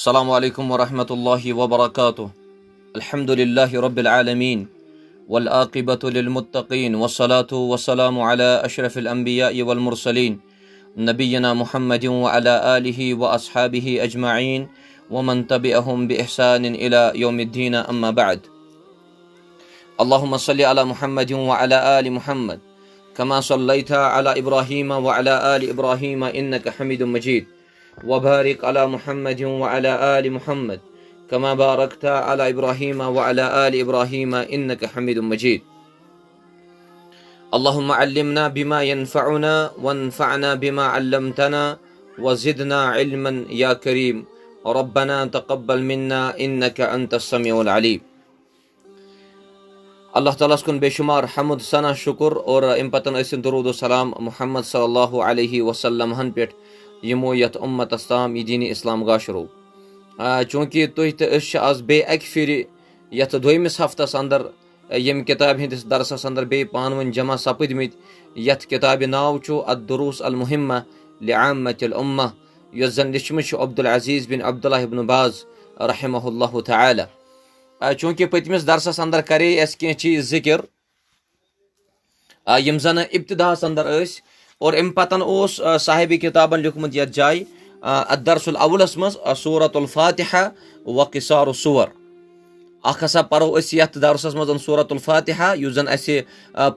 السلام علیکم ورحمۃ اللہ وبرکاتہ الحمد للہ رب العالمین والعاقبۃ للمتقین والصلاة والسلام علی اشرف الانبیاء والمرسلین نبینا محمد وعلی آلہ واصحابہ اجمعین ومن تبعہم بإحسان الی یوم الدین اما بعد اللہم صلی علی محمد وعلی آل محمد کما صلیت علی ابراہیم وعلی آل ابراہیم انک حمید مجید وبارک علی محمد وعلی آل محمد کما بارکت علی ابراہیم وعلی آل ابراہیم انک حمید مجید اللہم علمنا بما ينفعنا وانفعنا بما علمتنا وزدنا علما یا کریم ربنا تقبل منا انک انت السمیع العلیم۔ اللہ تعالیٰ کن بے شمار حمد ثنا شکر اور ام پتن ٲسِن درود و سلام محمد صلی اللہ علیہ وسلم ہن پٮ۪ٹھ یمو یتھ امتس تام یہ دین اسلام گاشرو چونکہ تُہۍ تہٕ أسۍ چھِ آز بیٚیہِ اکہِ پھِرِ یتھ دویمِس ہفتس اندر ییٚمہِ کتابہِ ہٕنٛدِس درسس اندر بیٚیہِ پانہٕ ؤنۍ جمع سپٕدمٕتۍ یتھ کتابہِ ناو چھُ الدروس المہمہ لعامة الامہ یۄس زن لیچھمٕژ چھِ عبدالعزیز بن عبداللہ ابن باز رحمہ اللہ تعالی۔ چونکہ پٔتمِس درسس اندر کرے اسہِ کینٛہہ چیٖز ذکر یِم زن ابتداہس اندر ٲسۍ اور امہِ پتن اوس صاحبِ کتابن لیوٗکھمُت یتھ جایہِ الدرس الاولس منٛز سورۃ الفاتحہ و قصار الصور۔ اکھ ہسا پرو أسۍ یتھ درسس منٛز سورۃ الفاتحہ یُس زن اسہِ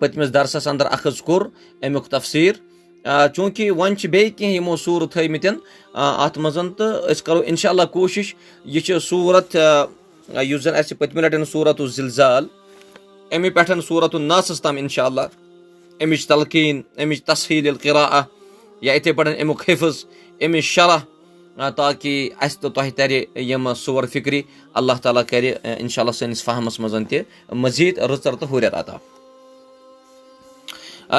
پٔتمِس درسس اندر اخذ کوٚر امیُک تفسیٖر۔ چوٗنٛکہِ وۄنۍ چھِ بیٚیہِ کینٛہہ یِمو سوٗرٕ تھٲیمٕتٮ۪ن اتھ منٛز تہٕ أسۍ کرو انشاء اللہ کوٗشش یہِ چھِ سوٗرت یُس زن اسہِ پٔتمہِ لٹہِ سورۃ الزلزال امہِ پٮ۪ٹھ سورۃ الناسس تام انشاء اللہ امِچ تلقیٖن امِچ تسہیٖل القراءہ یا یِتھے پٲٹھۍ امیُک حفظ امِچ شرح تاکہ اسہِ تہٕ تۄہہِ ترِ یِم صور فکری اللہ تعالیٰ کرِ انشاء اللہ سٲنِس فہمس منٛز تہِ مزیٖد رٕژر تہٕ ہُرٮ۪ر عطا۔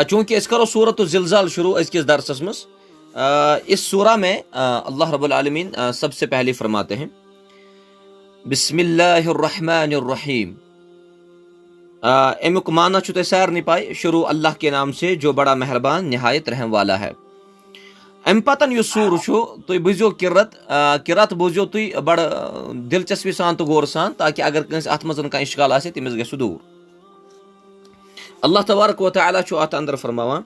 چونکہ أسۍ کرو سورۃ الزلزال شروع أزکِس درسس منٛز۔ اس سورہ میں اللہ رب العالمین سب سے پہلے فرماتے ہیں بسم اللہ الرحمن الرحیم۔ امیُک معنی چھُ تۄہہِ سارنٕے پاے، شروع اللہ کے نام سے جو بڑا مہربان نہایت رحم والا ہے۔ امہِ پتن یُس سوٗر چھُ تُہۍ بوٗزِو قرت بوٗزِو تُہۍ بڑٕ دلچسپی سان تہٕ غور سان تاکہ اگر کٲنٛسہِ اتھ منٛز کانٛہہ اشکال آسہِ تٔمِس گژھِ سُہ دوٗر۔ اللہ تبارک و تعالیٰ چھُ اتھ اندر فرماوان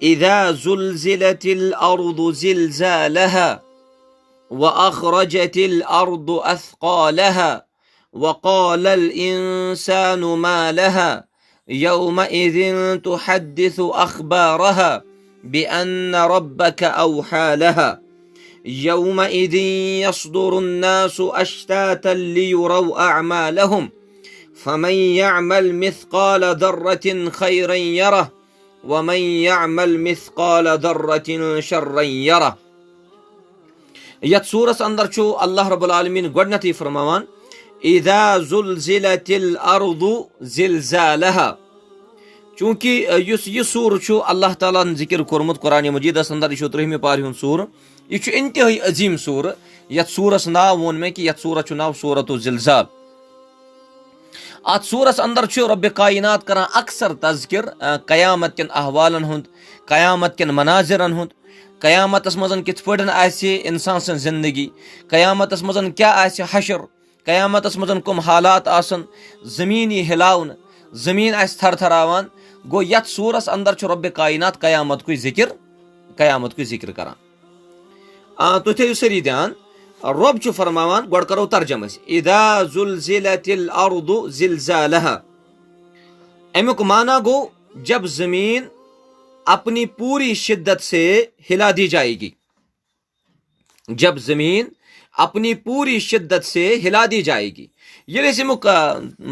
اذا زلزلت الارض زلزالها واخرجت الارض اثقالها وقال الانسان ما لها يومئذ تحدث اخبارها بأن ربك أوحى لها يومئذ يصدر الناس أشتاتا ليروا أعمالهم فمن يعمل مثقال ذرة خيرا يره ومن يعمل مثقال ذرة شرا يره۔ یتھ سورس اندر چھُ اللہ رب العالمین گۄڈنیتھٕے فرماوان اذا زلزلت الارض زلزالها۔ چونکہ یُس یہِ سوٗر چھُ اللہ تعالیٰ ہن ذکر کوٚرمُت قرآنِ مجیدس اندر یہِ چھُ 13مہِ پارِ ہُنٛد سوٗر، یہِ چھُ انتہٲئی عظیٖم سوٗر۔ یتھ سوٗرس ناو ووٚن مےٚ کہِ یتھ سوٗرس چھُ ناو سورۃ الزلزال۔ اتھ سوٗرس اندر چھُ رۄبِ کائنات کران اکثر تذکر قیامت کٮ۪ن احوالن ہُنٛد، قیامت کٮ۪ن مناظرن ہُنٛد، قیامتس منٛز کِتھ پٲٹھۍ آسہِ انسان سٕنٛز زندگی، قیامتس منٛز کیاہ آسہِ حشر، قیامتس منٛز کٕم حالات آسن، زمیٖن یی ہلاونہٕ، زمیٖن آسہِ تھر تھراوان۔ گوٚو یتھ سوٗرس اندر چھُ رۄبِ کائنات قیامتکُے ذکر کران۔ تُہۍ تھٲیِو سٲری دھیان، رۄب چھُ فرماوان، گۄڈٕ کرو ترجمہٕ أسۍ اذا زلزلت الارض زلزالها۔ امیُک معنی گوٚو جب زمین اپنی پوری شدت سے ہلا دی جائے گی، جب زمین اپنی پوری شدت سے ہلا دی جائے گی۔ ییٚلہِ أسۍ امیُک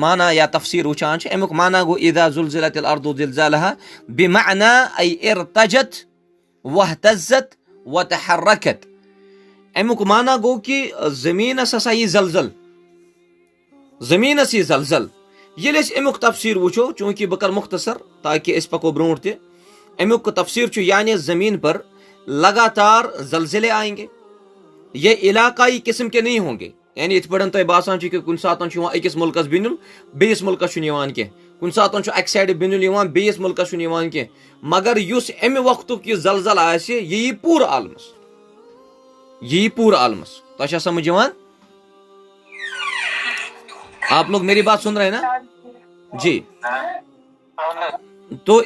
معنی یا تفسیٖر وٕچھان چھِ امیُک معنی گوٚو اذا زلزلت الارض زلزالها بمعنى اي ارتجت واهتزت وتحركت۔ امیُک معنی گوٚو کہِ زمیٖنس ہسا یی زلزل، زمیٖنس یی زلزل۔ ییٚلہِ أسۍ امیُک تفسیٖر وٕچھو، چوٗنکہِ بہٕ کرٕ مختصر تاکہ أسۍ پکو برونٛٹھ تہِ، امیُک تفسیٖر چھُ یعنی زمین پر لگاتار زلزلے آئیں گے، یہ علاقائی قسم کے نہیں ہوں گے۔ یعنی یِتھ پٲٹھۍ تۄہہِ باسان چھُ کہِ کُنہِ ساتہٕ چھُ یِوان أکِس مُلکس بِنیُل بیٚیِس مُلکس چھُنہٕ یِوان کینٛہہ، کُنہِ ساتہٕ چھُ اکہِ سایڈٕ بِنیُل یِوان بیٚیِس مُلکس چھُنہٕ یِوان کینٛہہ، مگر یُس امہِ وقتُک یہِ زلزل آسہِ یہِ یی پوٗرٕ عالمس، یہِ یی پوٗرٕ عالمس۔ تۄہہِ چھا سمجھ یِوان؟ آپ لوگ میری بات سن رہے ہیں نا جی؟ تو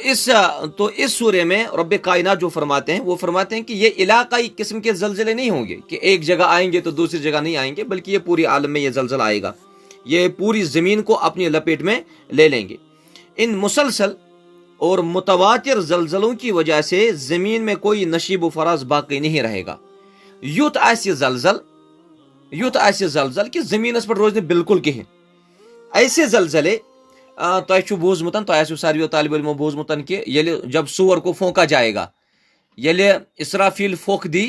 اس سورے میں رب کائنات جو فرماتے ہیں وہ فرماتے ہیں کہ یہ علاقائی قسم کے زلزلے نہیں ہوں گے کہ ایک جگہ آئیں گے تو دوسری جگہ نہیں آئیں گے، بلکہ یہ پوری عالم میں یہ زلزلہ آئے گا، یہ پوری زمین کو اپنی لپیٹ میں لے لیں گے۔ ان مسلسل اور متواتر زلزلوں کی وجہ سے زمین میں کوئی نشیب و فراز باقی نہیں رہے گا۔ یوت آسہِ زلزل کہ زمینس پر روز بالکل کہیں۔ ایسے زلزلے تۄہہِ چھُ بوٗزمُت، تۄہہِ آسِوٕ ساروِیو طالب علمو بوٗزمُت کہ ییٚلہِ جب سور کو پھونکا جائے گا، ییٚلہِ اسرافیل پھوٚکھ دی،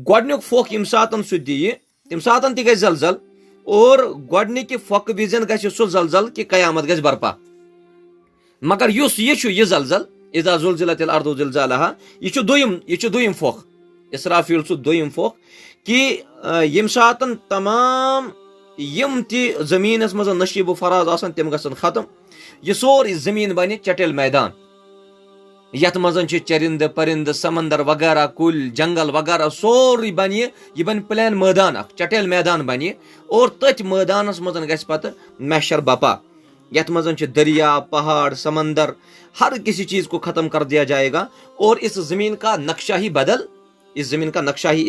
گۄڈنیُک پھوٚکھ ییٚمہِ ساتہٕ سُہ دِیہِ تمہِ ساتہٕ تہِ گژھِ زلزل، اور گۄڈنِکہِ پھوٚکہٕ وِزٮ۪ن گژھِ سُہ زلزل کہ قیامت گژھِ برپا۔ مگر یُس یہِ چھُ یہِ زلزل اذا زلزلت الارض زلزالها، یہ چھُ دوٚیِم پھوٚکھ، اسرافیل سُہ دوٚیِم پھوٚکھ کہ ییٚمہِ ساتہٕ تمام یِم تہِ زمیٖنس منٛز نشیب و فراز آسن تِم گژھن ختم، یہ سورُے زمین بنہِ چٹیل میدان، یتھ منٛز چھِ چرندٕ پرندٕ سمندر وغیرہ کُلۍ جنگل وغیرہ سورُے بنہِ یہ بنہِ پلین میدان اکھ، چٹیل میدان بنہِ، اور تٔتھۍ میدانس منٛز گژھِ پتہٕ محشر بپا، یتھ منٛز چھِ دریا پہاڑ سمندر، ہر کسی چیز کو ختم کر دیا جائے گا، اور اس زمین کا نقشہ ہی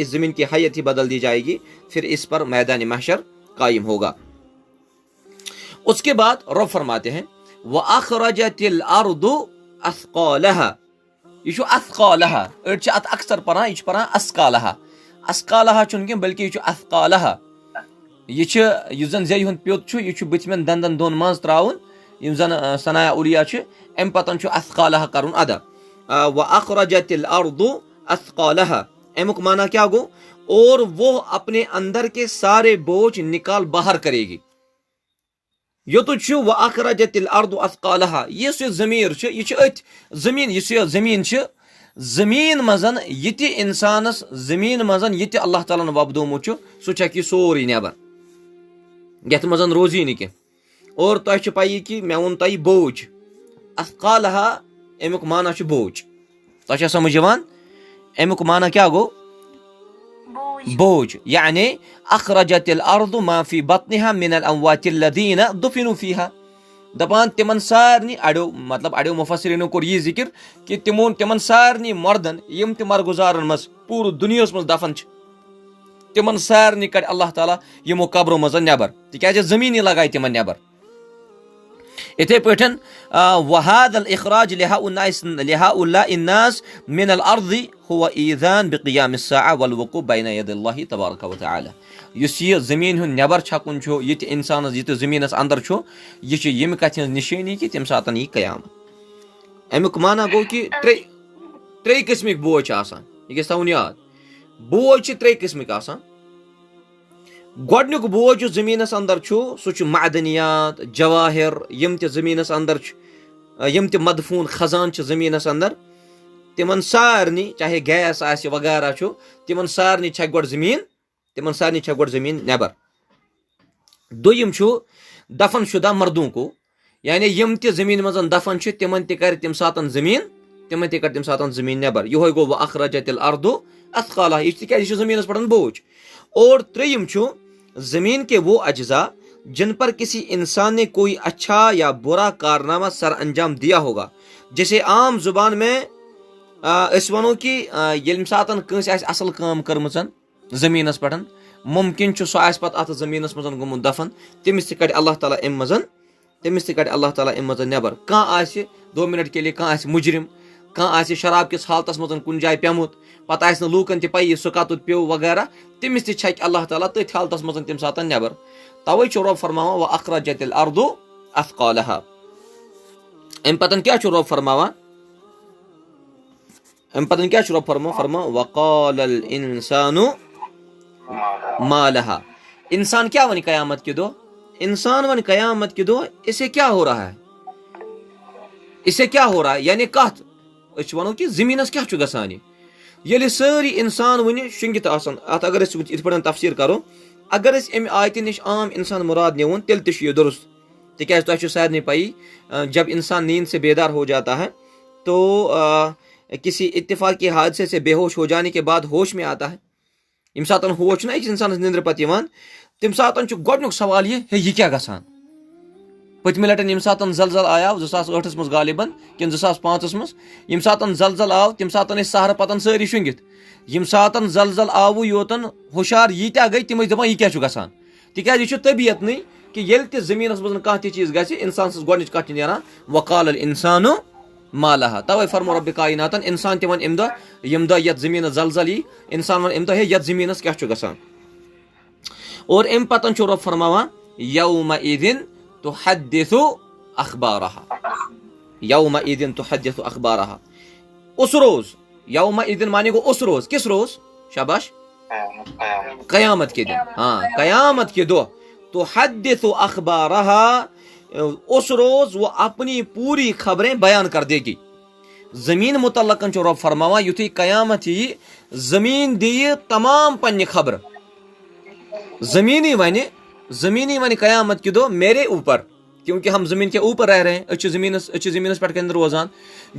اس زمین کی حیت ہی بدل دی جائے گی، پھر اس پر میدان محشر قائم ہوگا۔ اس کے بعد رب فرماتے ہیں وَأَخْرَجَتِ الْأَرْضُ أَثْقَالَهَا، یہ چھُ اَثْقَالَهَا، أڑۍ چھِ اتھ اکثر پران، یہ چھُ پران اَثْقَالَهَا، اَثْقَالَهَا چھُنہٕ کینٛہہ بلکہ یہ چھُ اَثْقَالَهَا، یہ چھُ یُس زن زیٚیہِ ہُنٛد پیوٚت چھُ، یہ چھُ بٕتھمٮ۪ن دندن دۄن منٛز تراوُن، یِم زن ثنایا اُلیا چھِ، امہِ پتن چھُ اَثْقَالَهَا کرُن ادا۔ وَأَخْرَجَتِ الْأَرْضُ أَثْقَالَهَا، امیُک معنی کیا گو؟ اور وہ اپنے اندر کے سارے بوجھ نکال باہر کرے گی۔ یوتُتھ چھُ وَأَخْرَجَتِ الْأَرْضُ أَثْقَالَهَا، یُس یہِ ضمیٖر چھُ یہ چھُ أتھۍ زمین، یُس یہِ زمین چھِ، زمین منٛز یہِ تہِ انسانس زمین منٛز یہِ تہِ اللہ تعالیٰ ہن وۄپدومُت چھُ سُہ چھکہِ یہِ سورُے نٮ۪بر، یتھ منٛز روزی نہٕ کینٛہہ۔ اور تۄہہِ چھِ پَیی کہِ مےٚ ووٚن تۄہہِ بوجھ، اَثْقَالَهَا امیُک معنی چھُ بوجھ، تۄہہِ چھا سمجھ یِوان؟ امیُک معنی کیا گوٚو؟ بوجھ، یعنی اخرجت الارض ما فی بطنها من الاموات الذین دفنوا فیہا، دپان تمن سارنی اڑیو مفسرینو کوٚر یہِ ذکر کہ تمن سارنی مردن یم تہِ مرگزارن منٛز پوٗرٕ دُنیاہس منٛز دفن چھِ، تمن سارنی کڑِ اللہ تعالیٰ یمو قبرو منٛز نٮ۪بر، تِکیازِ زمیٖنی لگایہِ تمن نٮ۪بر۔ اتھے پٲٹھۍ وَهَذَا الْإِخْرَاجُ لِهَؤُلَاءِ النَّاسِ مِنَ الْأَرْضِ هُوَ إِيذَانٌ بِقِيَامِ السَّاعَةِ وَالْوُقُوفِ بَيْنَ يَدَيِ اللَّهِ تَبَارَكَ وَتَعَالَى، یُس یہ زمین ہُنٛد نٮ۪بر چھکُن چھُ، یہ تہِ انسانس یہ تہِ زمینس اندر چھُ، یہ چھُ ییٚمہِ کتھِ ہٕنٛز نشٲنی کہ تمہِ ساتہٕ یی قیامت۔ امیُک معنی گوٚو کہ ترٛیٚیہِ قٕسمٕکۍ بوجھ چھِ آسان، یہ گژھِ تھاوُن یاد، بوجھ چھِ ترٛیٚیہِ قٕسمٕکۍ آسان۔ گۄڈنیُک بوجھ یُس زمینس اندر چھُ سُہ چھُ معدنیات جواہر، یم تہِ زمینس اندر چھِ، یم تہِ مدفون خزان چھِ زمینس اندر، تمن سارنی چاہے گیس آسہِ وغیرہ چھُ، تمن سارنی چھکہِ گۄڈٕ زمین نٮ۪بر۔ دوٚیِم چھُ دفن شدہ مردوں کو، یعنی یم تہِ زمین منٛز دفن چھِ تمن تہِ کرِ تمہِ ساتہٕ زمین نٮ۪بر، یِہوے گوٚو وَأَخْرَجَتِ الْأَرْضُ أَثْقَالَهَا، یہِ چھُ تِکیازِ یہِ چھُ زمینس پٮ۪ٹھ بوجھ۔ اور ترٛیٚیِم چھُ زمین کے وہ اجزاء جن پر کسی انسان نے کوئی اچھا یا برا کارنامہ سر انجام دیا ہوگا، جیسے عام زبان میں أسۍ وَنو کہ ییٚمہِ ساتہٕ کٲنٛسہِ آسہِ اصل کٲم کٔرمٕژ زمینس پٮ۪ٹھ، ممکن چھُ سُہ آسہِ پتہٕ اتھ زمینس منٛز گوٚمُت دفن، تٔمِس تہِ کڑِ اللہ تعالیٰ امہِ منٛز نٮ۪بر۔ کانٛہہ آسہِ 2 منٹ کے لیے، کانٛہہ آسہِ مجرم، کانٛہہ آسہِ شراب کِس حالتس منٛز کُنہِ جایہِ پیوٚمُت، پتہٕ آسہِ نہٕ لوٗکن تہِ پیی سُہ کتُتھ پیوٚو وغیرہ، تٔمِس تہِ چھکہِ اللہ تعالیٰ تٔتھۍ حالتس منٛز تمہِ ساتہٕ نٮ۪بر۔ توے چھُ رۄب فرماوان وَأَخْرَجَتِ الْأَرْضُ أَثْقَالَهَا۔ امہِ پتن کیاہ چھُ رۄب فرماوان؟ فرماوان وَقَالَ الْإِنسَانُ مَا لَهَا، انسان کیا ونہِ قیامت کے دۄہ؟ انسان ونہِ قیامت کے دۄہ اسے کیا ہو رہا ہے، یعنی کتھ أسۍ چھِ ونو کہ زمینس کیاہ چھُ گژھان، ییٚلہِ سٲری انسان ونہِ شٔنگِتھ آسن۔ اتھ اگر أسۍ یِتھ پٲٹھۍ تفسیٖر کرو، اگر أسۍ امہِ آیتہِ نِش عام انسان مراد نِوُن تیٚلہِ تہِ چھُ یہِ درست، تِکیازِ تۄہہِ چھُ سارنٕے پیی جب انسان نیند سے بیدار ہو جاتا ہے تو کسی اتفاقی حادثے سے بے ہوش ہو جانے کے بعد ہوش میں آتا ہے، ییٚمہِ ساتہٕ ہوش چھُنہ أکِس انسانس نیندرِ پتہٕ یِوان، تمہِ ساتہٕ چھُ گۄڈنیُک سوال یہِ ہے یہِ کیاہ گژھان، پتمہ لٹن یم ساتن زلزل آیا 2008 مز غالباً کن 2005 مز یم ساتن زلزل آو تم ساتن ٲسۍ سہرٕ پتن سٲری شونگِتھ یم ساتن زلزل آو یوتن ہوشار ییٖتیاہ گٔے تم ٲسۍ دپان یہِ کیاہ چھُ گژھان تِکیازِ یہِ چھُ طبیعتنٕے کہ ییٚلہِ تہِ زٔمیٖنس منٛز کانٛہہ تہِ چیٖز گژھِ انسان سٕنٛز گۄڈنِچ کتھ چھِ نیران وقال الانسانُ ما لها توے فرمو رب کائناتن انسان تہِ ون امہِ دۄہ یتھ زٔمیٖنس زلزل یی انسان ون امہِ دۄہ ہے یتھ زٔمیٖنس کیاہ چھُ گژھان اور امہِ پتن چھُ رب فرماوان یومئذ تحدث اخبارها یومئذ تحدث اخبارها اس روز یومئذ مانے گو اس روز کس روز شاباش قیامت کے دن ہاں قیامت کے دو تحدث اخبارها اس روز وہ اپنی پوری خبریں بیان کر دے گی زمین متعلقن چھُ رب فرماوان یُتھُے قیامت یی زمین دِیہِ تمام پننہِ خبر زمینی ونہِ قیامت کے دو میرے اوپر کیونکہ ہم زمین کے اوپر رہ رہے ہیں اچھے زمینس پہ کن روزان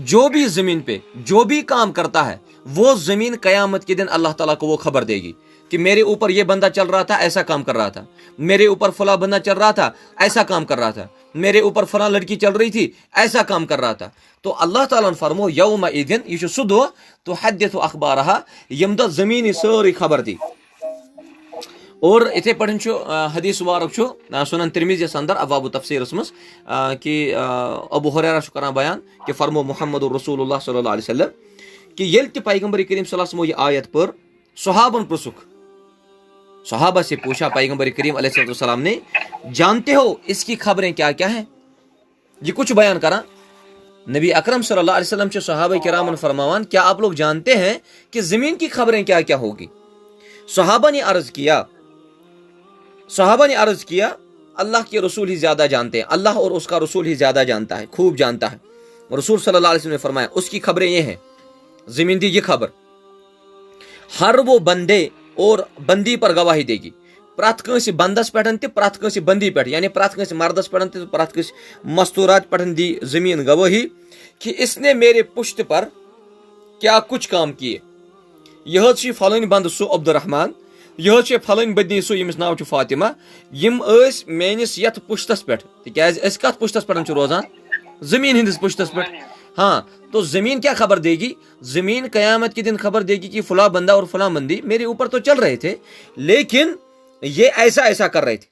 جو بھی زمین پہ جو بھی کام کرتا ہے وہ زمین قیامت کے دن اللہ تعالیٰ کو وہ خبر دے گی کہ میرے اوپر یہ بندہ چل رہا تھا ایسا کام کر رہا تھا میرے اوپر فلاں بندہ چل رہا تھا ایسا کام کر رہا تھا میرے اوپر فلاں لڑکی چل رہی تھی ایسا کام کر رہا تھا تو اللہ تعالیٰ نے فرمو یومئذ یہ چھُ سُہ دۄہ تحدث اخبارها ییٚمہِ دۄہ زمینی سٲرٕے خبر دی اور اتھے پٲٹھۍ چھُ حدیث مبارک چھُ سنن ترمیزیس اندر ابواب تفسیرس مز کہ ابو ہریرہ چھُ کران بیان کہ فرمو محمد رسول اللہ صلی اللہ علیہ وسلم کہ ییٚلہِ تہِ پیغمبر کریم صلی اللہ علیہ وسلم یہ آیت پٔر صحابن پرژھُکھ صحابہ سے پوچھا پیغمبر کریم علیہ السلام نے جانتے ہو اس کی خبریں کیا کیا ہیں یہ کچھ بیان کران نبی اکرم صلی اللہ علیہ وسلم چھِ صحابہ کرامن فرماوان کیا آپ لوگ جانتے ہیں کہ زمین کی خبریں کیا کیا ہوگی صحابہ نے عرض کیا اللہ کے رسول ہی زیادہ جانتے ہیں اللہ اور اس کا رسول ہی زیادہ جانتا ہے خوب جانتا ہے رسول صلی اللہ علیہ وسلم نے فرمایا اس کی خبریں یہ ہیں زمین دی یہ خبر ہر وہ بندے اور بندی پر گواہی دے گی پرٛٮ۪تھ کٲنٛسہِ بندس پٮ۪ٹھ تہِ پرٛٮ۪تھ کٲنٛسہِ بندی پٮ۪ٹھ یعنی پرٛٮ۪تھ کٲنٛسہِ مردس پٮ۪ٹھ تہِ پرٛٮ۪تھ کٲنٛسہِ مستوٗرات پٮ۪ٹھ دی زمین گواہی کہ اس نے میرے پشت پر کیا کچھ کام کیے یہ حظ چھِ فلٲنۍ بندٕ سُہ عبدالرحمان یہ حظ چھِ فلٲنۍ بدنی سُہ ییٚمِس ناو چھُ فاطمہ یِم ٲسۍ میٲنِس یتھ پشتس پٮ۪ٹھ تِکیازِ أسۍ کتھ پشتس پٮ۪ٹھ چھِ روزان زمین ہندس پشتس پٮ۪ٹھ ہاں تو زمین کیا خبر دے گی زمین قیامت کے دن خبر دے گی کہ فلاں بندہ اور فلاں بندی میرے اوپر تو چل رہے تھے لیکن یہ ایسا کر رہے تھے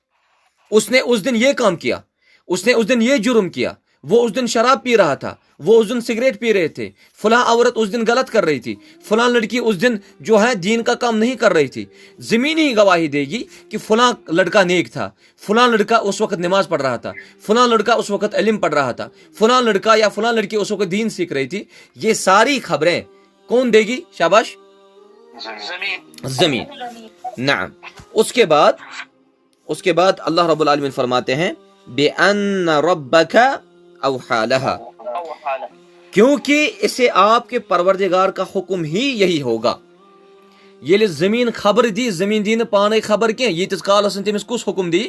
اس نے اس دن یہ کام کیا اس نے اس دن یہ جرم کیا وہ اس دن شراب پی رہا تھا وہ اس دن سگریٹ پی رہے تھے فلاں عورت اس دن غلط کر رہی تھی فلاں لڑکی اس دن جو ہے دین کا کام نہیں کر رہی تھی زمین ہی گواہی دے گی کہ فلاں لڑکا نیک تھا فلاں لڑکا اس وقت نماز پڑھ رہا تھا فلاں لڑکا اس وقت علم پڑھ رہا تھا فلاں لڑکا یا فلاں لڑکی اس وقت دین سیکھ رہی تھی یہ ساری خبریں کون دے گی شاباش زمین نعم اس کے بعد اللہ رب العالمین فرماتے ہیں بِأَنَّ رَبَّكَ أَوْحَى لَهَا کیونکہ اسے آپ کے پروردگار کا حکم ہی یہی ہوگا ییٚلہِ زمین خبر دی زمین دی نہٕ پانے خبر کینٛہہ ییٖتِس کالس تٔمِس کُس حکم دی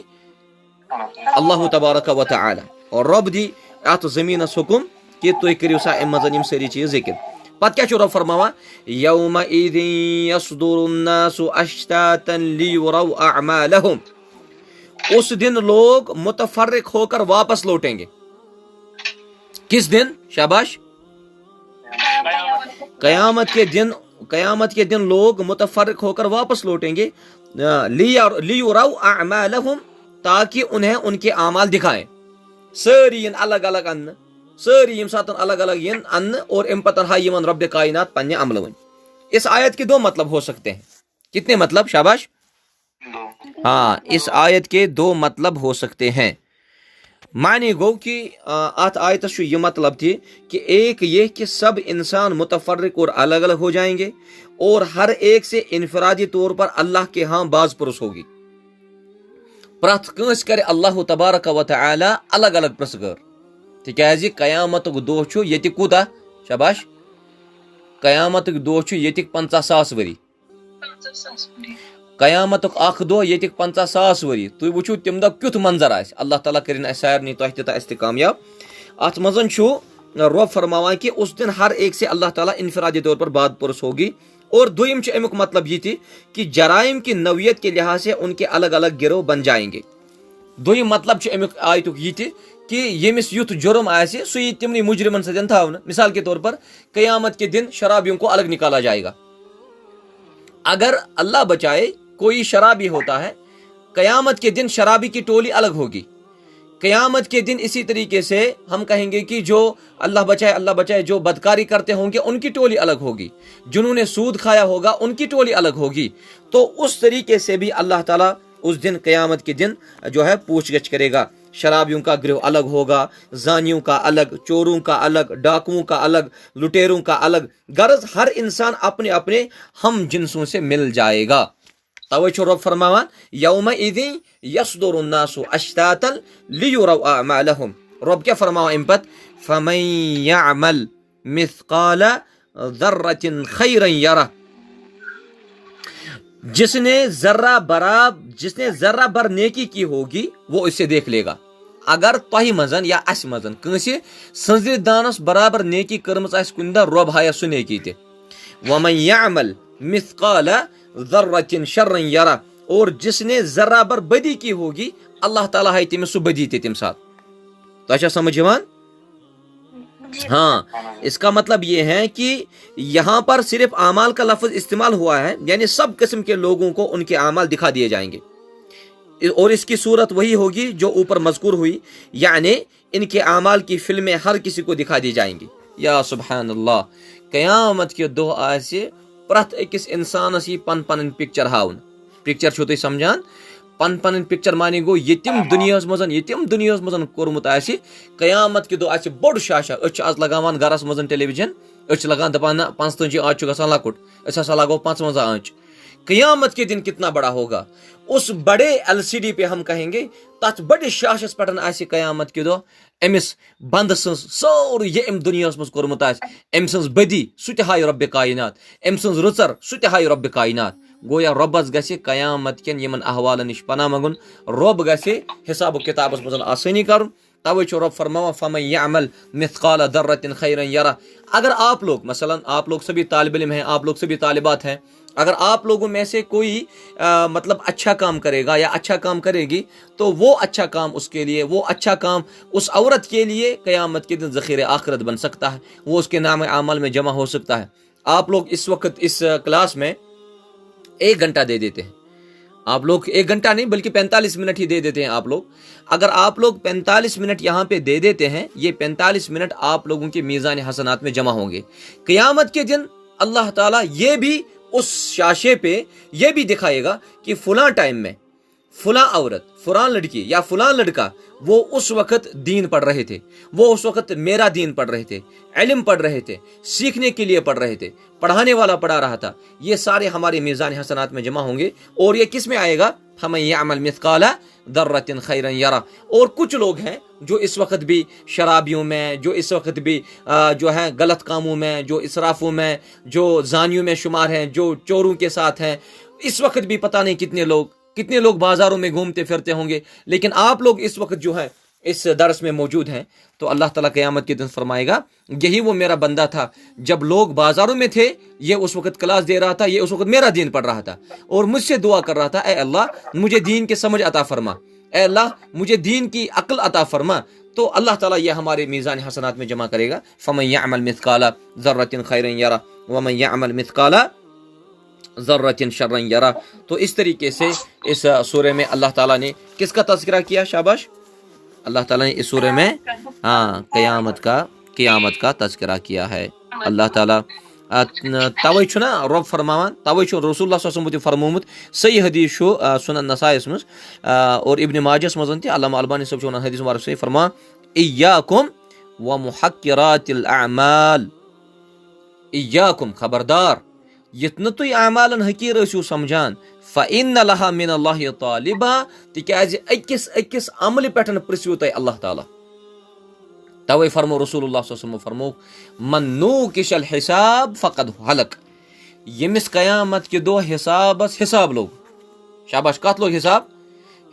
اللہ تبارک و تعالی اور رب دی اتھ زمینس حکم کہ تُہۍ کٔرِو سا امہِ منٛز یِم سٲری چیٖز ذکر پتہٕ کیاہ چھُ رب فرماوان یومئذ یصدر الناس اشتاتا لیروا اعمالهم اس دن لوگ متفرق ہو کر واپس لوٹیں گے کس دن شاباش قیامت کے دن لوگ متفرق ہو کر واپس لوٹیں گے لیروا اعمالهم تاکہ انہیں ان کے اعمال دکھائیں ساری الگ الگ ان ساری یم ساتن الگ الگ ین ان اور ام پتن ہائی یمن رب کائنات پنہ عمل ون اس آیت کے دو مطلب ہو سکتے ہیں کتنے مطلب شاباش ہاں اس آیت کے دو مطلب ہو سکتے ہیں معنی گو کہ ات آیتس یہ مطلب تھی کہ ایک یہ کہ سب انسان متفرق اور الگ الگ ہو جائیں گے اور ہر ایک سے انفرادی طور پر اللہ کے ہاں باز پرس ہوگی پرت کنس کرے اللہ تبارک و تعالی الگ الگ پرسگر تکیازِ قیامتک دۄہ چھُ ییٚتہِ کوٗتاہ شاباش قیامتک دۄہ چھُ ییٚتِکۍ 50,000 ؤری قیامتک اکھ دۄہ ییٚتِکۍ 50,000 ؤری تُہۍ وٕچھِو تمہِ دۄہ کیُتھ منظر آسہِ اللہ تعالیٰ کٔرِنۍ اَسہِ سارنٕے تۄہہِ تہِ تہٕ اَسہِ تہِ کامیاب اتھ منٛز چھُ رب فرماوان کہ اس دن ہر ایک سے اللہ تعالیٰ انفرادی طور پر بات پرس ہوگی اور دویم چھُ امیُک مطلب یہ تھی کہ جرائم کی نوعیت کے لحاظ سے ان کے الگ الگ گروہ بن جائیں گے دویم مطلب چھُ امیُک آیتُک یہ تہِ کہ یمس یوت جرم آسہِ سُہ یی تمنٕے مجرمن سۭتۍ تھاونہٕ. مثال کے طور پر قیامت کے دن شرابیوں کو الگ نکالا جائے گا. اگر اللہ بچائے کوئی شرابی ہوتا ہے, قیامت کے دن شرابی کی ٹولی الگ ہوگی. قیامت کے دن اسی طریقے سے ہم کہیں گے کہ جو اللہ بچائے جو بدکاری کرتے ہوں گے ان کی ٹولی الگ ہوگی, جنہوں نے سود کھایا ہوگا ان کی ٹولی الگ ہوگی. تو اس طریقے سے بھی اللہ تعالیٰ اس دن قیامت کے دن جو ہے پوچھ گچھ کرے گا. شرابیوں کا گروہ الگ ہوگا, زانیوں کا الگ, چوروں کا الگ, ڈاکوؤں کا الگ, لٹیروں کا الگ. غرض ہر انسان اپنے اپنے ہم جنسوں سے مل جائے گا. توے چھُ رب فرماوان یومئذ یصدر الناس اشتاتا لیروا اعمالهم. رب کیا فرماوان امہ پتہٕ فمن یعمل مثقال ذرۃ خیرا یرہ. جس نے ذرہ بر نیکی کی ہوگی وہ اسے دیکھ لے گا. اگر تۄہہِ منٛز یا اسہِ منٛز کٲنٛسہِ سٕنٛزرِ دانس برابر نیکی کٔرمٕژ آسہِ کُنہِ دۄہ رۄب ہایس سُہ نیکی تہِ. ومن یعمل مثقال ذرۃ شرا یرہ. اور جس نے ذرہ بر بدی کی ہوگی اللہ تعالیٰ ہایہِ تٔمِس سُہ بدی تہِ تمہِ ساتہٕ. تۄہہِ چھا سمجھ یِوان؟ ہاں, اس کا مطلب یہ ہے کہ یہاں پر صرف اعمال کا لفظ استعمال ہوا ہے, یعنی سب قسم کے لوگوں کو ان کے اعمال دکھا دیے جائیں گے. اور اس کی صورت وہی ہوگی جو اوپر مذکور ہوئی, یعنی ان کے اعمال کی فلمیں ہر کسی کو دکھا دی جائیں گی. یا سبحان اللہ, قیامت کے دۄہ آسہِ پرٛٮ۪تھ أکِس انسانس یی پن پنٕنۍ پکچر ہاونہٕ. پکچر چھو تُہۍ سمجھان؟ پن پکچر مانے گو یتم دنیاہس منٛز کوٚرمُت آسہِ, قیامت کے دۄہ آسہِ بوٚڑ شاشہ. أسۍ چھِ آز لگاوان گرس منٛز ٹیلی ویژن, أسۍ چھِ لگان دپان نہ 45 آنچ چھُ گژھان لۄکُٹ, أسۍ ہسا لاگو 55 آنچ. قیامت کے دن کتنا بڑا ہوگا. اس بڑے LCD پہ ہم کہیں گے تتھ بڑس شاشس پٮ۪ٹھ آسہِ قیامت کے دۄہ أمِس بندٕ سٕنٛز سورُے یہِ أمۍ دُنیاہس منٛز کوٚرمُت آسہِ, أمۍ سٕنٛز بدی سُہ تہِ ہایہِ رۄبِ کاینات, أمۍ سٕنٛز رٕژر سُہ تہِ ہایہِ رۄبِ کاینات. گویا رۄبس گژھِ قیامت کٮ۪ن یِمن احوالن نِش پناہ منٛگُن, رۄب گژھِ حساب و کتابس منٛز آسٲنی کرُن. توے چھُ رۄب فرماوان فمن یعمل مثقال ذرۃ خیرا یرہ. اگر آپ لوگ مثلاً آپ لوگ سبھی طالب علم ہیں, آپ لوگ سبھی طالبات ہیں, اگر آپ لوگوں میں سے کوئی مطلب اچھا کام کرے گا یا اچھا کام کرے گی تو وہ اچھا کام اس کے لیے, وہ اچھا کام اس عورت کے لیے قیامت کے دن ذخیرِ آخرت بن سکتا ہے, وہ اس کے نام اعمال میں جمع ہو سکتا ہے. آپ لوگ اس وقت اس کلاس میں 1 گھنٹہ دے دیتے ہیں, آپ لوگ 1 گھنٹہ نہیں بلکہ 45 منٹ ہی دے دیتے ہیں آپ لوگ. اگر آپ لوگ 45 منٹ یہاں پہ دے دیتے ہیں, یہ 45 منٹ آپ لوگوں کے میزان حسنات میں جمع ہوں گے. قیامت کے دن اللہ تعالیٰ یہ بھی اس شاشے پہ یہ بھی دکھائے گا کہ فلاں ٹائم میں فلاں عورت, فلاں لڑکی یا فلاں لڑکا وہ اس وقت دین پڑھ رہے تھے, وہ اس وقت میرا دین پڑھ رہے تھے, علم پڑھ رہے تھے, سیکھنے کے لیے پڑھ رہے تھے, پڑھانے والا پڑھا رہا تھا. یہ سارے ہمارے میزان حسنات میں جمع ہوں گے. اور یہ کس میں آئے گا؟ فمن یعمل مثقال ذرۃ خیرا یرہ. اور کچھ لوگ ہیں جو اس وقت بھی شرابیوں میں, جو اس وقت بھی جو ہے غلط کاموں میں, جو اسرافوں میں, جو زانیوں میں شمار ہیں, جو چوروں کے ساتھ ہیں, اس وقت بھی پتہ نہیں کتنے لوگ بازاروں میں گھومتے پھرتے ہوں گے. لیکن آپ لوگ اس وقت جو ہے اس درس میں موجود ہیں, تو اللہ تعالیٰ قیامت کے دن فرمائے گا یہی وہ میرا بندہ تھا جب لوگ بازاروں میں تھے, یہ اس وقت کلاس دے رہا تھا, یہ اس وقت میرا دین پڑھ رہا تھا اور مجھ سے دعا کر رہا تھا, اے اللہ مجھے دین کی سمجھ عطا فرما, اے اللہ مجھے دین کی عقل عطا فرما. تو اللہ تعالیٰ یہ ہمارے میزان حسنات میں جمع کرے گا. فمن یعمل مثقال ذرۃ خیرا یرہ ومن یعمل مثقال ذرۃ شرا یرہ. تو اس طریقے سے اس سورہ میں اللہ تعالیٰ نے کس کا تذکرہ کیا؟ شاباش, اللہ تعالیٰ نے اس سورہ میں قیامت کا تذکرہ کیا ہے. اللہ تعالیٰ توے چھُ نا رب فرماوان, توے چھُ رسول اللہ صلی اللہ علیہ وسلم فرمومُت, صحیح حدیث چھُ سنن نسائیَس منٛز اور ابن ماجہس منٛز تہِ, علامہ البانی صٲب چھُ ونان حدیث مبارک صحیح فرمان ایاکم ومحقرات الاعمال. ایاکم خبردار, یتھ نہٕ تُہۍ اعمالن حقیٖر ٲسِو سمجھان, فإن لها من اللہ طالبہ, تِکیازِ أکِس عملہِ پٮ۪ٹھ پرژھِو تۄہہِ اللہ تعالیٰ. توے فرمو رسول اللہ صلی اللہ علیہ وسلم فرمو من نوکش الحساب فقد ہلک. ییٚمِس قیامت کے دۄہ حساب لوگ, شاباش, کتھ لوگ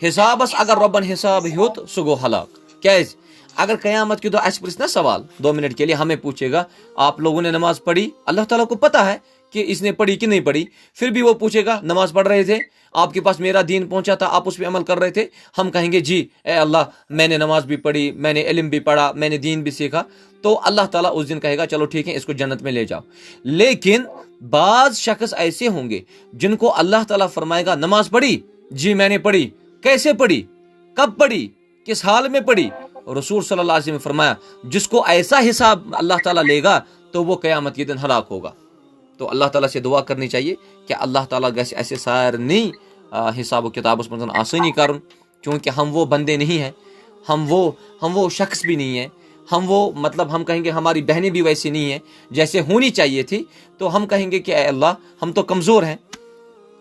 حسابس اگر رۄبن حساب ہیوٚت سُہ گوٚو ہلاک. کیازِ؟ اگر قیامت کے دۄہ اسہِ پرژھِ نا سوال 2 منٹ کے لیے, ہمیں پوچھے گا آپ لوگوں نے نماز پڑھی, اللہ تعالیٰ کو پتہ ہے کہ اس نے پڑھی کہ نہیں پڑھی, پھر بھی وہ پوچھے گا نماز پڑھ رہے تھے, آپ کے پاس میرا دین پہنچا تھا, آپ اس پہ عمل کر رہے تھے, ہم کہیں گے جی اے اللہ میں نے نماز بھی پڑھی, میں نے علم بھی پڑھا, میں نے دین بھی سیکھا, تو اللہ تعالیٰ اس دن کہے گا چلو ٹھیک ہے اس کو جنت میں لے جاؤ. لیکن بعض شخص ایسے ہوں گے جن کو اللہ تعالیٰ فرمائے گا نماز پڑھی, جی میں نے پڑھی, کیسے پڑھی, کب پڑھی, کس حال میں پڑھی. رسول صلی اللہ علیہ وسلم نے فرمایا جس کو ایسا حساب اللہ تعالیٰ لے گا تو وہ قیامت کے دن ہلاک ہوگا. تو اللہ تعالیٰ سے دعا کرنی چاہیے کہ اللہ تعالیٰ گژھِ ایسے سارنی حساب و کتابس منٛز آسانی کرن, کیونکہ ہم وہ بندے نہیں ہیں, ہم وہ شخص بھی نہیں ہیں, ہم کہیں گے ہماری بہنیں بھی ویسی نہیں ہیں جیسے ہونی چاہیے تھی, تو ہم کہیں گے کہ اے اللہ ہم تو کمزور ہیں,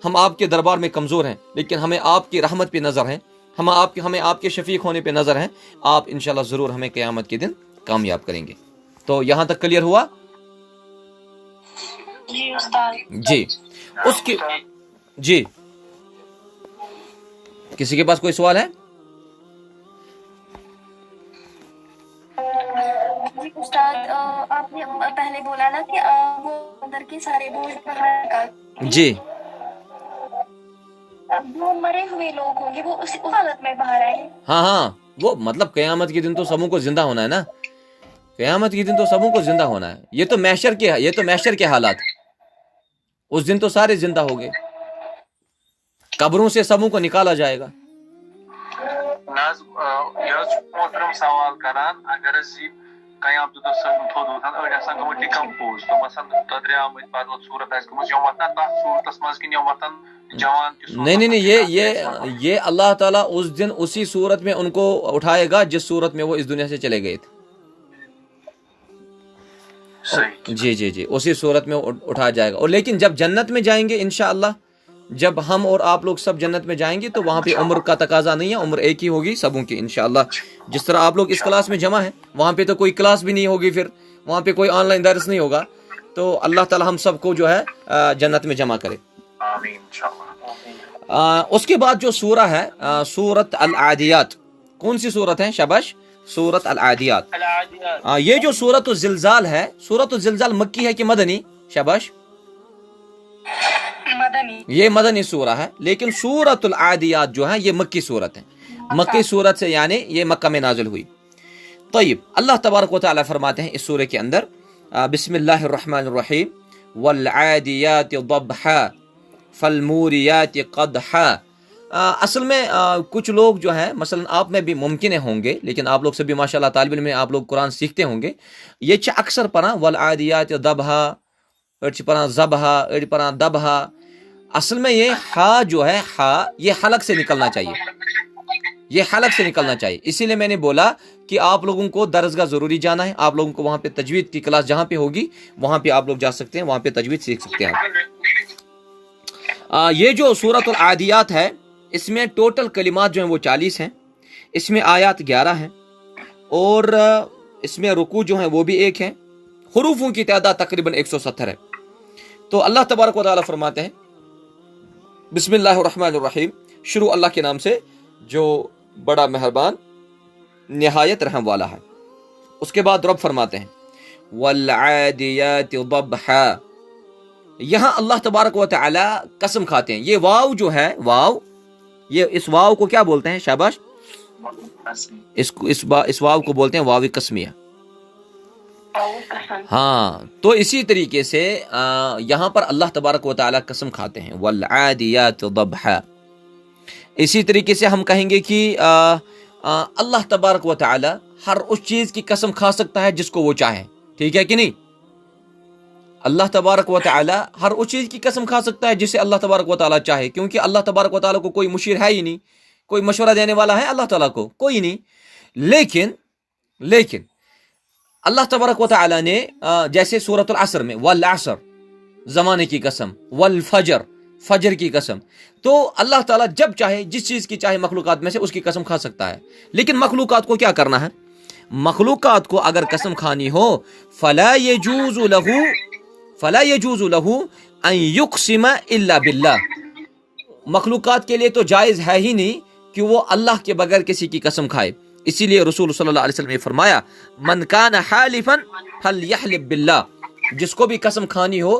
ہم آپ کے دربار میں کمزور ہیں, لیکن ہمیں آپ کی رحمت پہ نظر ہے, ہمیں آپ کے شفیق ہونے پہ نظر ہے, آپ انشاءاللہ ضرور ہمیں قیامت کے دن کامیاب کریں گے. تو یہاں تک کلیئر ہوا؟ جی استاد. جی اس کی جی کسی کے پاس کوئی سوال ہے؟ جی استاد, آپ نے پہلے بولا نا کہ وہ اندر کے سارے بوجھ باہر نکال, جی جو مرے ہوئے لوگ ہوں گے وہ اس حالت میں باہر آئے. ہاں وہ مطلب قیامت کے دن تو سبوں کو زندہ ہونا ہے نا, قیامت کے دن تو سبوں کو زندہ ہونا ہے. یہ تو محشر کے حالات, اس دن تو سارے زندہ ہو گئے, قبروں سے سبوں کو نکالا جائے گا. محترم سوال کران اگر قیام تھوڑ ڈیکمپوز تو مثلا تدریام بدل صورت وتان تک صورتس مز کن وتان جوان نہیں یہ اللہ تعالیٰ اس دن اسی صورت میں ان کو اٹھائے گا جس صورت میں وہ اس دنیا سے چلے گئے تھے. جی اسی صورت میں اٹھایا جائے گا. اور لیکن جب جنت میں جائیں گے انشاءاللہ, جب ہم اور آپ لوگ سب جنت میں جائیں گے تو وہاں پہ عمر کا تقاضا نہیں ہے, عمر ایک ہی ہوگی سبوں کی انشاءاللہ. جس طرح آپ لوگ اس کلاس میں جمع ہیں, وہاں پہ تو کوئی کلاس بھی نہیں ہوگی, پھر وہاں پہ کوئی آن لائن درس نہیں ہوگا, تو اللہ تعالیٰ ہم سب کو جو ہے جنت میں جمع کرے. اس کے بعد جو سورہ ہے سورت العادیات, کون سی سورت ہے؟ شاباش, سورت العادیات. یہ جو سورت الزلزال ہے, سورت الزلزال مکی ہے کہ مدنی؟ شاباش, مدنی. یہ مدنی سورہ ہے, لیکن سورت العادیات جو ہے یہ مکی سورت ہے. مکی سورت سے یعنی یہ مکہ میں نازل ہوئی. طیب, اللہ تبارک و تعالیٰ فرماتے ہیں اس سورہ کے اندر بسم اللہ الرحمن الرحیم والعادیات ضبحا فالموریات قدحا. اصل میں کچھ لوگ جو ہیں مثلا آپ میں بھی ممکن ہوں گے, لیکن آپ لوگ سے بھی ماشاءاللہ طالب علم میں آپ لوگ قرآن سیکھتے ہوں گے, یہ اکثر پڑھا والعادیات ضبحا, اڑ پڑھا ضبحا, اڑ پڑھا دبحا. اصل میں یہ ہا جو ہے ہا یہ حلق سے نکلنا چاہیے, یہ حلق سے نکلنا چاہیے. اسی لیے میں نے بولا کہ آپ لوگوں کو درسگاہ ضروری جانا ہے, آپ لوگوں کو وہاں پہ تجوید کی کلاس جہاں پہ ہوگی وہاں پہ آپ لوگ جا سکتے ہیں, وہاں پہ تجوید سیکھ سکتے ہیں. یہ جو سورت العادیات ہے اس میں ٹوٹل کلمات جو ہیں وہ 40 ہیں, اس میں آیات 11 ہیں, اور اس میں رکوع جو ہیں وہ بھی 1 ہیں, حروفوں کی تعداد تقریباً 170 ہے. تو اللہ تبارک و تعالیٰ فرماتے ہیں بسم اللہ الرحمن الرحیم, شروع اللہ کے نام سے جو بڑا مہربان نہایت رحم والا ہے. اس کے بعد رب فرماتے ہیں والعادیات ضبحا. یہاں اللہ تبارک و تعالی قسم کھاتے ہیں. یہ واو جو ہے واو, یہ اس واو کو کیا بولتے ہیں؟ شاباش, اس واو کو بولتے ہیں واو قسمیہ. ہاں, تو اسی طریقے سے یہاں پر اللہ تبارک و تعالی قسم کھاتے ہیں والعادیات ضبحا. اسی طریقے سے ہم کہیں گے کہ اللہ تبارک و تعالی ہر اس چیز کی قسم کھا سکتا ہے جس کو وہ چاہے, ٹھیک ہے کہ نہیں؟ اللہ تبارک و تعالی ہر اس چیز کی قسم کھا سکتا ہے جسے اللہ تبارک و تعالی چاہے, کیونکہ اللہ تبارک و تعالی کو کوئی مشیر ہے ہی نہیں, کوئی مشورہ دینے والا ہے اللہ تعالیٰ کو کوئی نہیں. لیکن اللہ تبارک و تعالی نے جیسے سورۃ العصر میں والعصر زمانے کی قسم, والفجر فجر کی قسم, تو اللہ تعالیٰ جب چاہے جس چیز کی چاہے مخلوقات میں سے اس کی قسم کھا سکتا ہے. لیکن مخلوقات کو کیا کرنا ہے؟ مخلوقات کو اگر قسم کھانی ہو فلا يجوز له ان يقسم الا بالله. مخلوقات کے لیے تو جائز ہے ہی نہیں کہ وہ اللہ کے بغیر کسی کی قسم کھائے. اسی لیے رسول صلی اللہ علیہ وسلم نے فرمایا من کان حالفا فلیحلف باللہ, جس کو بھی قسم کھانی ہو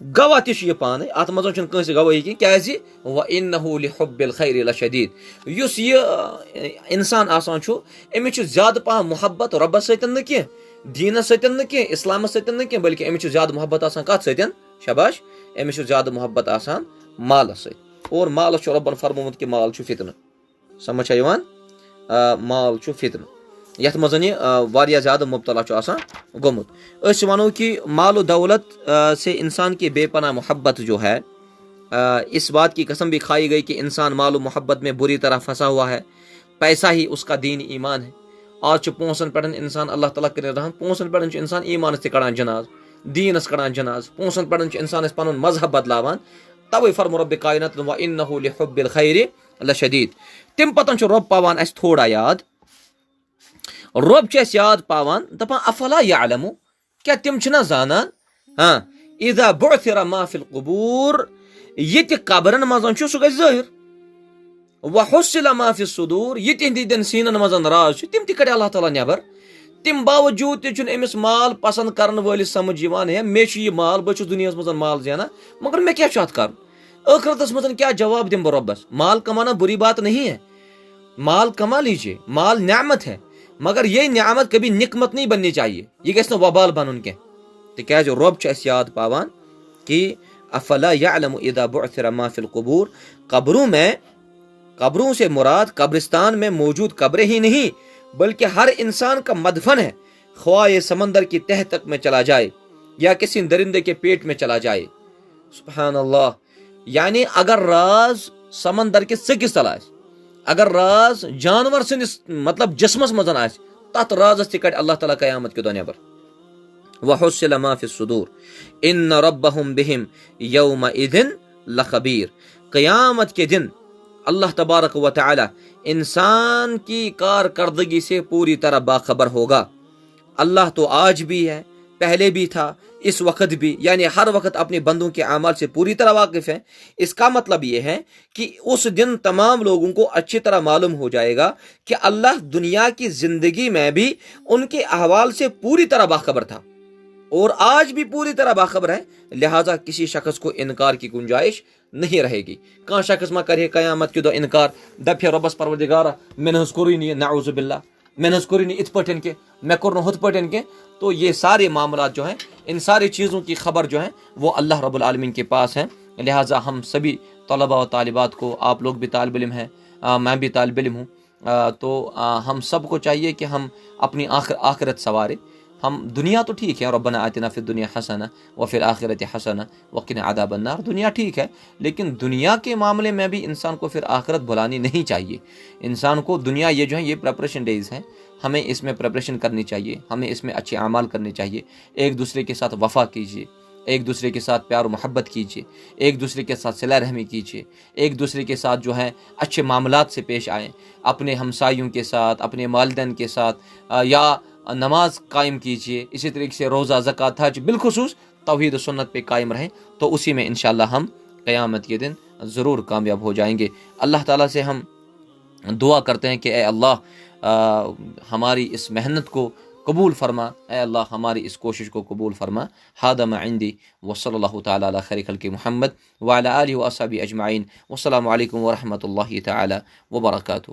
گواہ تہ چھ یہ پانے ات مز چھن کٲنٛسہِ گواہی کینٛہہ کیازِ وَإِنَّهُ لِحُبِّ الْخَيْرِ لَشَدِيدٌ یُس یہ انسان آسان چھُ أمِس چھُ زیادٕ پہم محبت رۄبس سۭتۍ نہٕ کینٛہہ دیٖنس سۭتۍ نہٕ کینٛہہ اسلامس سۭتۍ نہٕ کینٛہہ بلکہِ أمِس چھُ زیادٕ محبت آسان کتھ سۭتۍ شاباش أمِس چھُ زیادٕ محبت آسان مالس سۭتۍ اور مالس چھُ رۄبن فرمومُت کہِ مال چھُ فتنہٕ سمجھ چھا یِوان مال چھُ فتنہٕ یتھ منٛز یہ واریاہ زیادٕ مبتلا چھُ آسان گوٚمُت أسۍ ونو کہ مال و دولت سے انسان کی بے پناہ محبت جو ہے اس بات کی قسم بھی کھائی گئی کہ انسان مال و محبت میں بری طرح پھنسا ہوا ہے پیسہ ہی اس کا دین ایمان ہے آج چھُ پونسن پٮ۪ٹھ انسان اللہ تعالیٰ کٔرِتھ رحم پونسن پٮ۪ٹھ چھُ انسان ایمانس تہِ کڑان جناز دیٖنس کڑان جناز پونسن پٮ۪ٹھ چھُ انسان اسہِ پنُن مذہب بدلاوان توے فرمو رۄبِ کاینات وَإِنَّهُ لِحُبِّ الْخَيْرِ لَشَدِيدٌ تمہِ پتن چھُ رۄب پاوان اسہِ تھوڑا یاد رۄب چھُ اسہِ یاد پاوان دپان افلا یعلمو کیٛاہ تِم چھِنہ زانان اذا بعثر ما فی القبور یہ تہِ قبرن منٛز چھُ سُہ گژھِ ظٲہِر وحصل ما فی الصدور یہ تہنٛدٮ۪ن سیٖنن منٛز راز چھُ تِم تہِ کڑِ اللہ تعالیٰ نٮ۪بر تمہِ باوجوٗد تہِ چھُنہٕ أمِس مال پسنٛد کرن وٲلِس سمجھ یِوان ہے مےٚ چھُ یہِ مال بہٕ چھُس دُنیاہس منٛز مال زینان مگر مےٚ کیٛاہ چھُ اتھ کرُن ٲخرتس منٛز کیٛاہ جواب دِمہٕ بہٕ رۄبس مال کمانا بری بات نہیں ہے مال کما لیجیے مال نعمت ہے مگر یہ نعمت کبھی نکمت نہیں بننی چاہیے یہ گژھِ نہٕ وبال بنُن کینٛہہ تِکیازِ رۄب چھُ اسہِ یاد پاوان کہ افلا یعلم اذا بعثر ما فی القبور قبروں سے مراد قبرستان میں موجود قبریں ہی نہیں بلکہ ہر انسان کا مدفن ہے خواہ یہ سمندر کی تہ تک میں چلا جائے یا کسی درندے کے پیٹ میں چلا جائے سبحان اللہ یعنی اگر راز سمندر کے ژٔکِس تل آسہِ اگر راز جانور سٕنٛدِس مطلب جسمس منٛز آسہِ تتھ رازس تہِ کڑِ اللہ تعالیٰ قیامت کے دۄہ نٮ۪بر وحصل ما فی الصدور ان ربهم بهم یومئذ لخبیر قیامت کے دن اللہ تبارک و تعالی انسان کی کارکردگی سے پوری طرح باخبر ہوگا اللہ تو آج بھی ہے پہلے بھی تھا اس وقت بھی یعنی ہر وقت اپنے بندوں کے اعمال سے پوری طرح واقف ہے اس کا مطلب یہ ہے کہ اس دن تمام لوگوں کو اچھی طرح معلوم ہو جائے گا کہ اللہ دنیا کی زندگی میں بھی ان کے احوال سے پوری طرح باخبر تھا اور آج بھی پوری طرح باخبر ہے لہٰذا کسی شخص کو انکار کی گنجائش نہیں رہے گی کانٛہہ شخص ما کرے قیامت کے دۄہ انکار دپہِ رۄبس پروردگارا مےٚ نہ حظ کوٚرُے نہٕ یہِ نعوذ باللہ مےٚ نہ حظ کوٚرُے نہٕ یِتھ پٲٹھۍ کینٛہہ مےٚ کوٚر نہٕ ہُتھ پٲٹھۍ کینٛہہ تو یہ سارے معاملات جو ہیں ان سارے چیزوں کی خبر جو ہے وہ اللہ رب العالمین کے پاس ہے لہٰذا ہم سبھی طلباء و طالبات کو آپ لوگ بھی طالب علم ہیں میں بھی طالب علم ہوں تو ہم سب کو چاہیے کہ ہم اپنی آخرت سنوارے ہم دنیا تو ٹھیک ہے ربنا آتنا فی الدنیا حسنہ وفی الآخرۃ حسنہ وقنا عذاب النار دنیا ٹھیک ہے لیکن دنیا کے معاملے میں بھی انسان کو پھر آخرت بھلانی نہیں چاہیے انسان کو دنیا یہ جو ہے یہ پریپریشن ڈیز ہیں ہمیں اس میں پریپریشن کرنی چاہیے ہمیں اس میں اچھے اعمال کرنے چاہیے ایک دوسرے کے ساتھ وفا کیجیے ایک دوسرے کے ساتھ پیار و محبت کیجیے ایک دوسرے کے ساتھ صلہ رحمی کیجیے ایک دوسرے کے ساتھ جو ہے اچھے معاملات سے پیش آئیں اپنے ہمسایوں کے ساتھ اپنے والدین کے ساتھ یا نماز قائم کیجیے اسی طریقے سے روزہ زکوٰۃ حج بالخصوص توحید و سنت پہ قائم رہیں تو اسی میں انشاءاللہ ہم قیامت کے دن ضرور کامیاب ہو جائیں گے اللہ تعالیٰ سے ہم دعا کرتے ہیں کہ اے اللہ ہماری اس محنت کو قبول فرما اے اللہ ہماری اس کوشش کو قبول فرما ھذا ما عندی وصلی اللہ تعالیٰ علی خیر خلق محمد وعلی آلہ واصحابہ اجمعین والسلام علیکم ورحمۃ اللہ تعالیٰ وبرکاتہ